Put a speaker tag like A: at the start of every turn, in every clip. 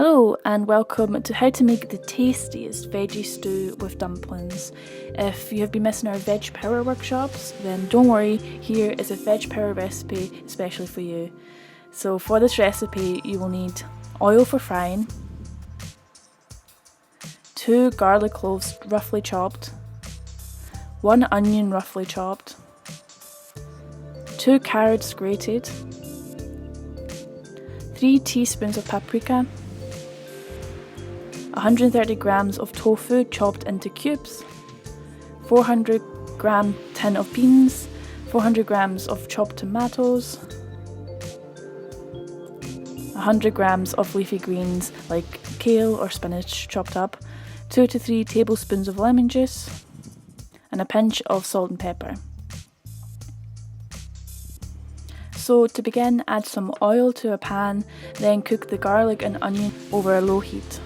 A: Hello and welcome to how to make the tastiest veggie stew with dumplings. If you have been missing our veg power workshops, then don't worry, here is a veg power recipe especially for you. So for this recipe you will need oil for frying, 2 garlic cloves roughly chopped, 1 onion roughly chopped, 2 carrots grated, 3 teaspoons of paprika, 130 grams of tofu chopped into cubes, 400 gram tin of beans, 400 grams of chopped tomatoes, 100 grams of leafy greens like kale or spinach chopped up, 2 to 3 tablespoons of lemon juice, and a pinch of salt and pepper. So to begin, add some oil to a pan, then cook the garlic and onion over a low heat.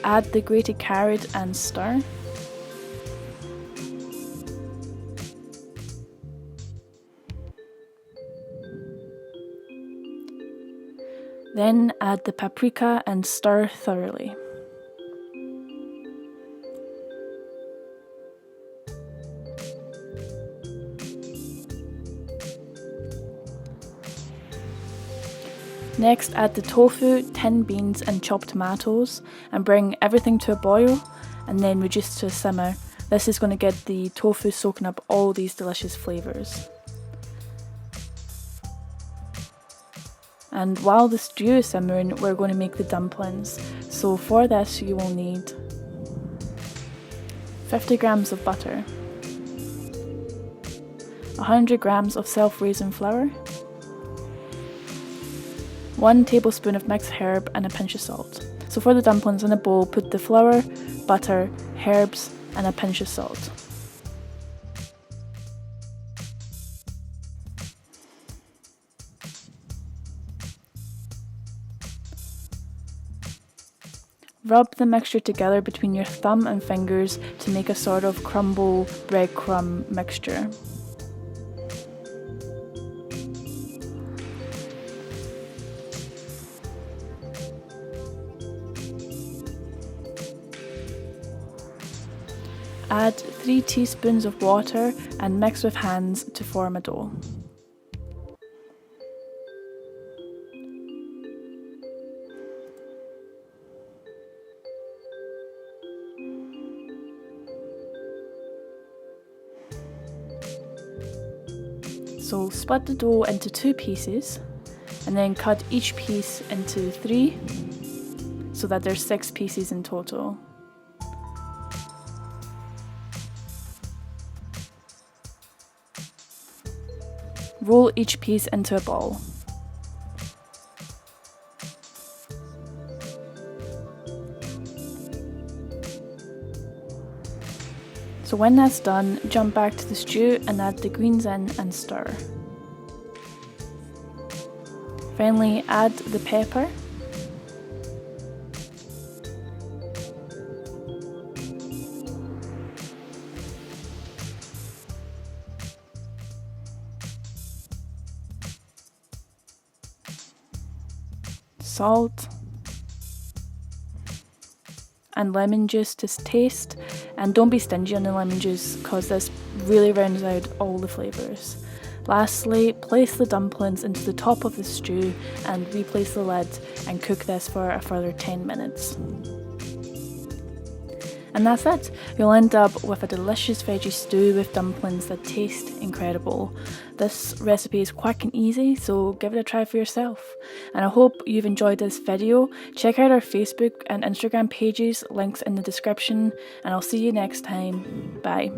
A: Add the grated carrot and stir. Then add the paprika and stir thoroughly. Next, add the tofu, tinned beans and chopped tomatoes and bring everything to a boil and then reduce to a simmer. This is going to get the tofu soaking up all these delicious flavours. And while the stew is simmering, we're going to make the dumplings. So for this you will need 50 grams of butter, 100 grams of self-raising flour, 1 tablespoon of mixed herb and a pinch of salt. So for the dumplings, in a bowl put the flour, butter, herbs and a pinch of salt. Rub the mixture together between your thumb and fingers to make a sort of crumble breadcrumb mixture. Add 3 teaspoons of water and mix with hands to form a dough. So split the dough into 2 pieces and then cut each piece into 3 so that there's 6 pieces in total. Roll each piece into a ball. So when that's done, jump back to the stew and add the greens in and stir. Finally, add the pepper. Salt and lemon juice to taste, and don't be stingy on the lemon juice because this really rounds out all the flavours. Lastly, place the dumplings into the top of the stew and replace the lid and cook this for a further 10 minutes. And that's it. You'll end up with a delicious veggie stew with dumplings that taste incredible. This recipe is quick and easy, so give it a try for yourself. And I hope you've enjoyed this video. Check out our Facebook and Instagram pages, links in the description, and I'll see you next time. Bye.